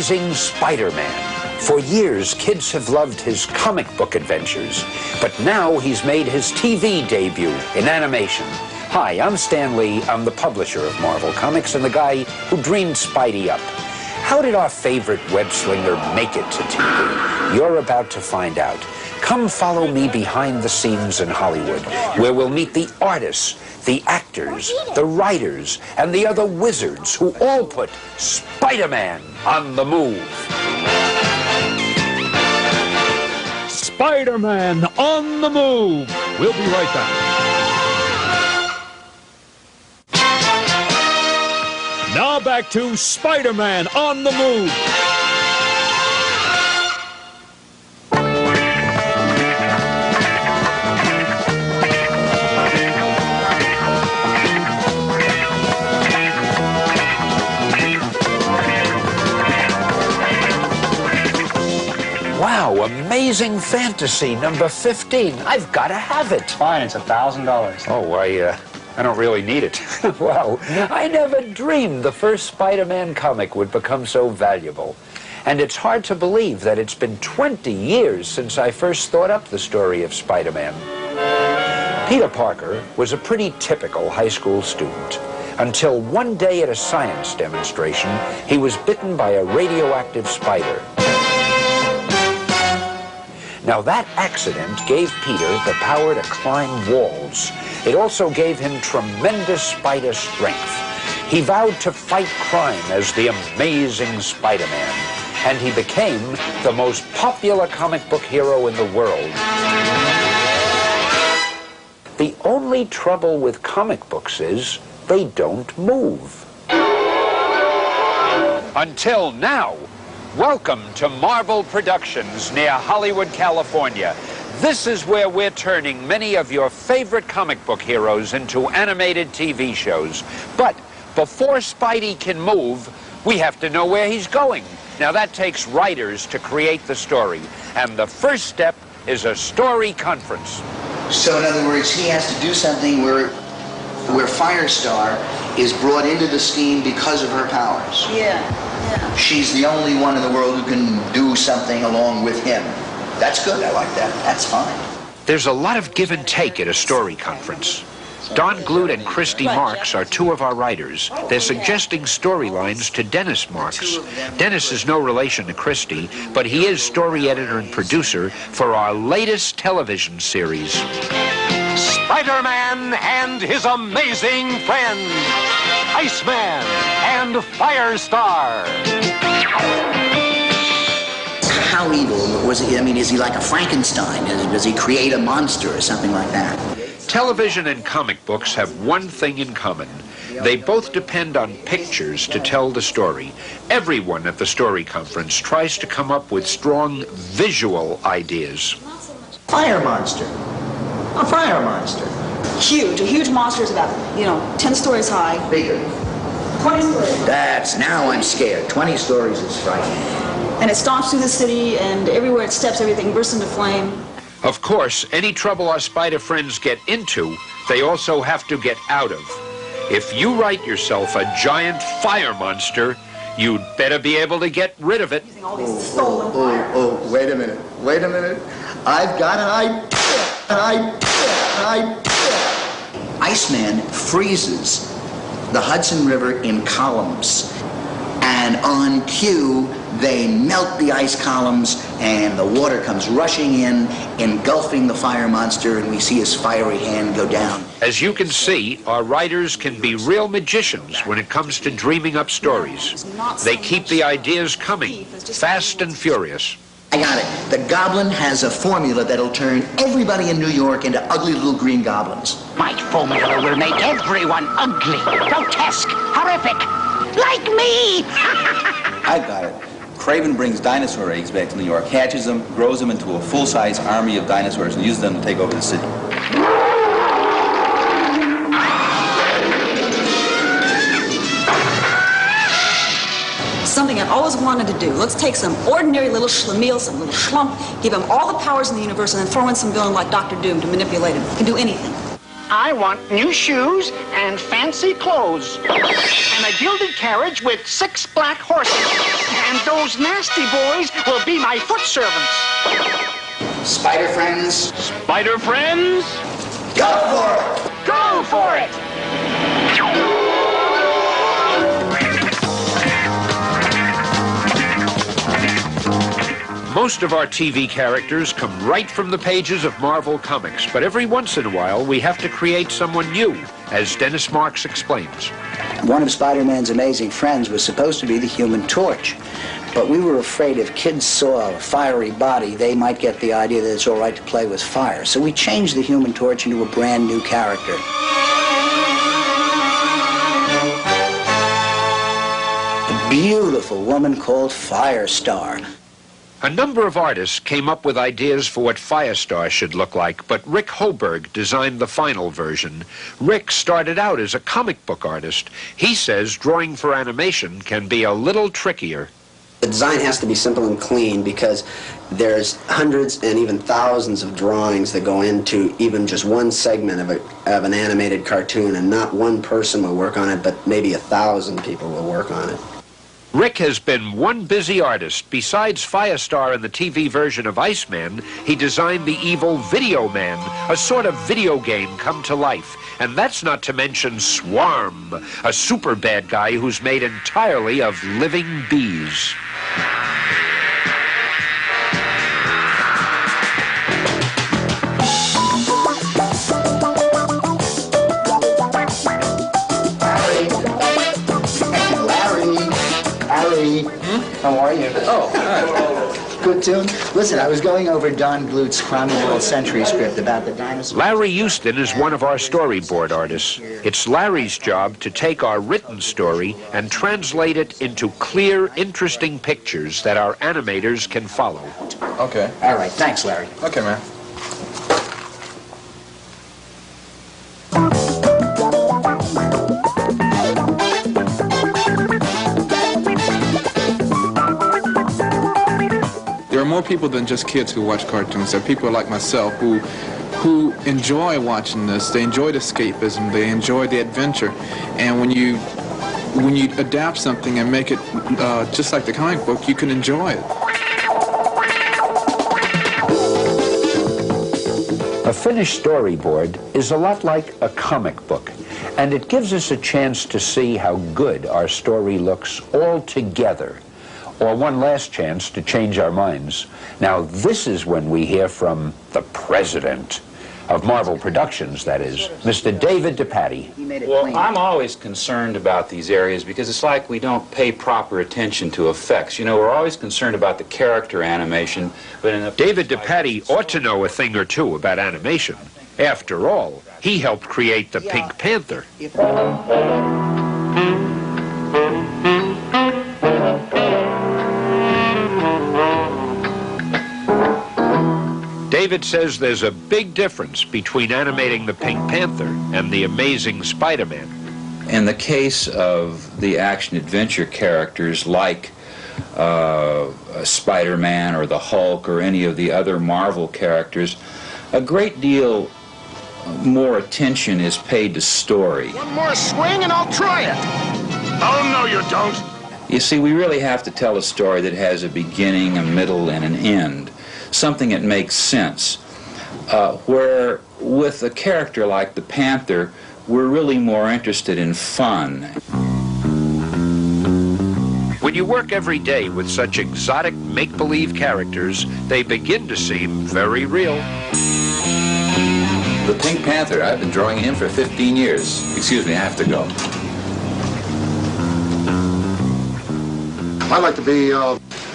Amazing Spider-Man. For years, kids have loved his comic book adventures, but now he's made his TV debut in animation. Hi, I'm Stan Lee. I'm the publisher of Marvel Comics and the guy who dreamed Spidey up. How did our favorite web-slinger make it to TV? You're about to find out. Come follow me behind the scenes in Hollywood, where we'll meet the artists, the actors, the writers, and the other wizards who all put Spider-Man on the move. Spider-Man on the move. We'll be right back. Now back to Spider-Man on the move. Wow, Amazing Fantasy number 15. I've got to have it. Fine, it's $1,000. Oh, I don't really need it. Wow, I never dreamed the first Spider-Man comic would become so valuable. And it's hard to believe that it's been 20 years since I first thought up the story of Spider-Man. Peter Parker was a pretty typical high school student until one day at a science demonstration, he was bitten by a radioactive spider. Now, that accident gave Peter the power to climb walls. It also gave him tremendous spider strength. He vowed to fight crime as the Amazing Spider-Man, and he became the most popular comic book hero in the world. The only trouble with comic books is they don't move. Until now. Welcome to Marvel Productions near Hollywood, California. This is where we're turning many of your favorite comic book heroes into animated TV shows. But before Spidey can move, we have to know where he's going. Now that takes writers to create the story. And the first step is a story conference. So in other words, he has to do something where Firestar is brought into the scheme because of her powers. Yeah. She's the only one in the world who can do something along with him. That's good. I like that. That's fine. There's a lot of give and take at a story conference. Don Glut and Christy Marks are two of our writers. They're suggesting storylines to Dennis Marks. Dennis is no relation to Christy, but he is story editor and producer for our latest television series. Spider-Man and his amazing friends, Iceman and Firestar. How evil was he? I mean, is he like a Frankenstein? Does he create a monster or something like that? Television and comic books have one thing in common. They both depend on pictures to tell the story. Everyone at the story conference tries to come up with strong visual ideas. Fire monster. A fire monster. Huge. A huge monster is about, 10 stories high. Bigger. 20 stories. Now I'm scared. 20 stories is frightening. And it stomps through the city, and everywhere it steps, everything bursts into flame. Of course, any trouble our spider friends get into, they also have to get out of. If you write yourself a giant fire monster, you'd better be able to get rid of it. Using all these stolen fire. Wait a minute. I've got an idea. Iceman freezes the Hudson River in columns, and on cue, they melt the ice columns, and the water comes rushing in, engulfing the fire monster, and we see his fiery hand go down. As you can see, our writers can be real magicians when it comes to dreaming up stories. They keep the ideas coming, fast and furious. I got it. The Goblin has a formula that'll turn everybody in New York into ugly little green goblins. My formula will make everyone ugly, grotesque, horrific, like me! I got it. Craven brings dinosaur eggs back to New York, hatches them, grows them into a full-size army of dinosaurs, and uses them to take over the city. Something I've always wanted to do. Let's take some ordinary little schlemiel, some little schlump, give him all the powers in the universe, and then throw in some villain like Dr. Doom to manipulate him. He can do anything. I want new shoes and fancy clothes. And a gilded carriage with 6 black horses. And those nasty boys will be my foot servants. Spider friends, Spider friends? go for it! Go for it! Most of our TV characters come right from the pages of Marvel Comics, but every once in a while we have to create someone new, as Dennis Marks explains. One of Spider-Man's amazing friends was supposed to be the Human Torch, but we were afraid if kids saw a fiery body, they might get the idea that it's all right to play with fire. So we changed the Human Torch into a brand new character. A beautiful woman called Firestar. A number of artists came up with ideas for what Firestar should look like, but Rick Hoberg designed the final version. Rick started out as a comic book artist. He says drawing for animation can be a little trickier. The design has to be simple and clean because there's hundreds and even thousands of drawings that go into even just one segment of an animated cartoon, and not one person will work on it, but maybe 1,000 people will work on it. Rick has been one busy artist. Besides Firestar in the TV version of Iceman, he designed the evil Video Man, a sort of video game come to life. And that's not to mention Swarm, a super bad guy who's made entirely of living bees. How are you? Oh, hi. Good tune. Listen, I was going over Don Blut's Crime of the World Century script about the dinosaurs. Larry Houston is one of our storyboard artists. It's Larry's job to take our written story and translate it into clear, interesting pictures that our animators can follow. Okay. All right, thanks, Larry. Okay, man. There are more people than just kids who watch cartoons. There are people like myself who enjoy watching this. They enjoy the escapism. They enjoy the adventure. And when you adapt something and make it just like the comic book, you can enjoy it. A finished storyboard is a lot like a comic book, and it gives us a chance to see how good our story looks all together. Or one last chance to change our minds. Now, this is when we hear from the president of Marvel Productions, that is, Mr. David DePatie. Well, I'm always concerned about these areas because it's like we don't pay proper attention to effects. You know, we're always concerned about the character animation, but in the... David DePatie ought to know a thing or two about animation. After all, he helped create the Pink Panther. David says there's a big difference between animating the Pink Panther and the Amazing Spider-Man. In the case of the action-adventure characters like Spider-Man or the Hulk or any of the other Marvel characters, a great deal more attention is paid to story. One more swing and I'll try it. Oh, no, you don't. You see, we really have to tell a story that has a beginning, a middle, and an end. Something that makes sense. Where with a character like the Panther, we're really more interested in fun. When you work every day with such exotic make-believe characters, they begin to seem very real. The Pink Panther, I've been drawing him for 15 years. Excuse me, I have to go. I'd like to be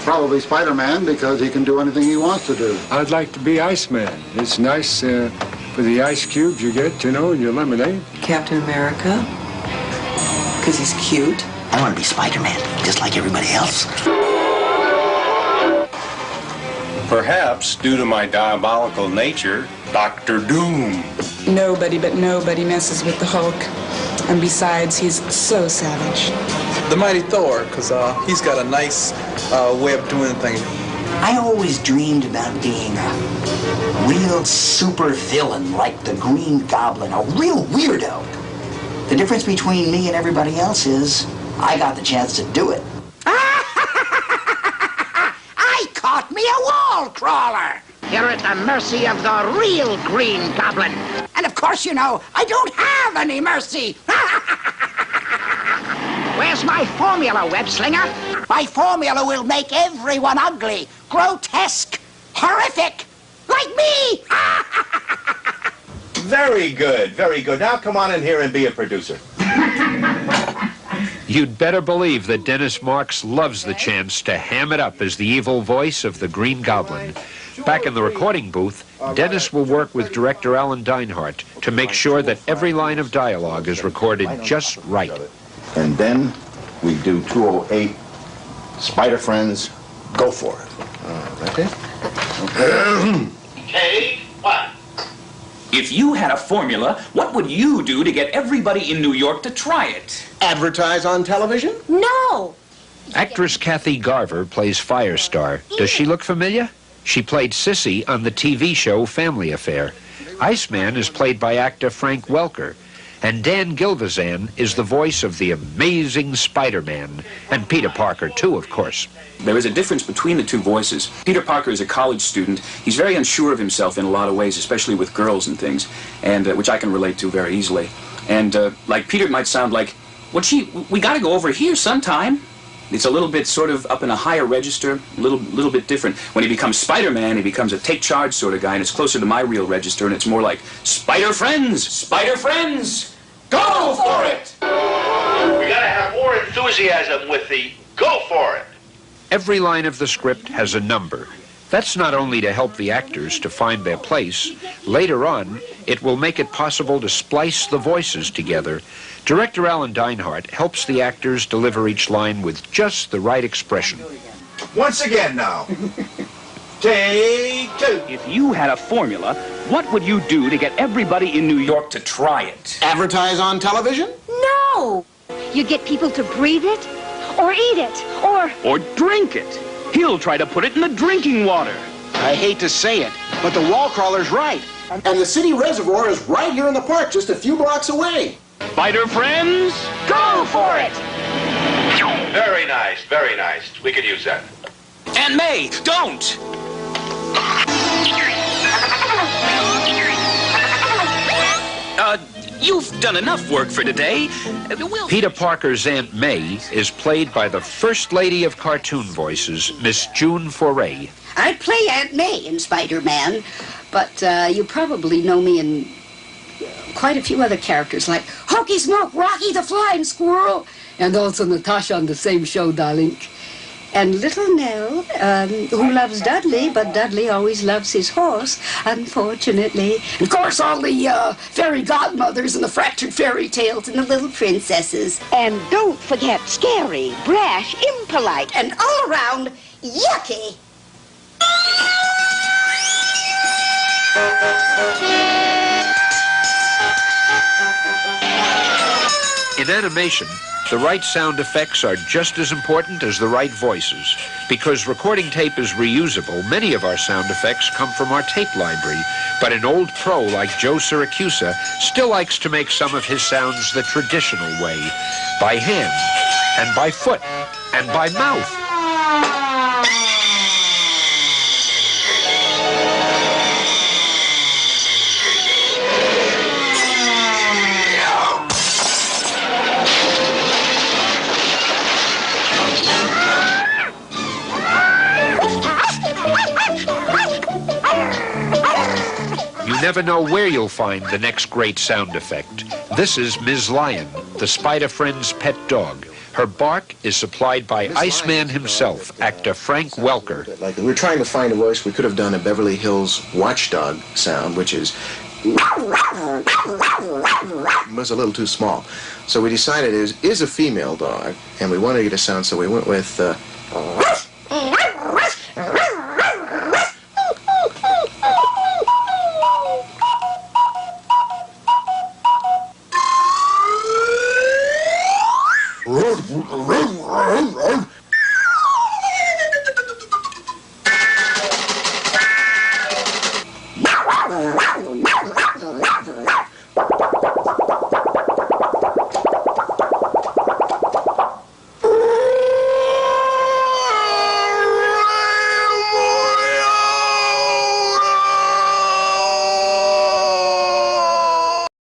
probably Spider-Man because he can do anything he wants to do. I'd like to be Iceman. It's nice for the ice cubes you get, you know, in your lemonade. Captain America, because he's cute. I want to be Spider-Man, just like everybody else. Perhaps, due to my diabolical nature, Dr. Doom. Nobody but nobody messes with the Hulk. And besides, he's so savage. The Mighty Thor, because he's got a nice way of doing things. I always dreamed about being a real super villain like the Green Goblin, a real weirdo. The difference between me and everybody else is I got the chance to do it. crawler. You're at the mercy of the real Green Goblin. And of course, you know, I don't have any mercy. Where's my formula, web-slinger? My formula will make everyone ugly, grotesque, horrific, like me. Very good, very good. Now come on in here and be a producer. You'd better believe that Dennis Marks loves the chance to ham it up as the evil voice of the Green Goblin. Back in the recording booth, Dennis will work with director Alan Dinehart to make sure that every line of dialogue is recorded just right. And then we do 208, Spider Friends, go for it. That's it? Take one. If you had a formula, what would you do to get everybody in New York to try it? Advertise on television? No! Actress Kathy Garver plays Firestar. Does she look familiar? She played Sissy on the TV show Family Affair. Iceman is played by actor Frank Welker. And Dan Gilvezan is the voice of the amazing Spider-Man. And Peter Parker, too, of course. There is a difference between the two voices. Peter Parker is a college student. He's very unsure of himself in a lot of ways, especially with girls and things, and which I can relate to very easily. And like Peter might sound like, well, gee, we got to go over here sometime. It's a little bit sort of up in a higher register, a little bit different. When he becomes Spider-Man, he becomes a take charge sort of guy, and it's closer to my real register, and it's more like, Spider Friends, go for it! We gotta have more enthusiasm with the go for it. Every line of the script has a number. That's not only to help the actors to find their place. Later on, it will make it possible to splice the voices together. Director Alan Dinehart helps the actors deliver each line with just the right expression. Once again now. Take two. If you had a formula, what would you do to get everybody in New York to try it? Advertise on television? No! You get people to breathe it, or eat it, Or drink it. He'll try to put it in the drinking water. I hate to say it, but the wall crawler's right. And the city reservoir is right here in the park, just a few blocks away. Spider Friends, go for it! Very nice, very nice. We could use that. Aunt May, don't! You've done enough work for today. Peter Parker's Aunt May is played by the First Lady of Cartoon Voices, Miss June Foray. I'd play Aunt May in Spider-Man, but you probably know me in quite a few other characters, like Hokey Smoke, Rocky the Flying Squirrel, and also Natasha on the same show, darling. And Little Nell, who loves Dudley, but Dudley always loves his horse, unfortunately. And of course, all the fairy godmothers and the fractured fairy tales and the little princesses. And don't forget Scary, Brash, Impolite, And all around, yucky. In animation, the right sound effects are just as important as the right voices. Because recording tape is reusable, many of our sound effects come from our tape library. But an old pro like Joe Siracusa still likes to make some of his sounds the traditional way, by hand, and by foot, and by mouth. You never know where you'll find the next great sound effect. This is Ms. Lion, the Spider Friend's pet dog. Her bark is supplied by Iceman himself, actor Frank Welker. Like we were trying to find a voice, we could have done a Beverly Hills watchdog sound, which was a little too small. So we decided it is a female dog, and we wanted to get a sound, so we went with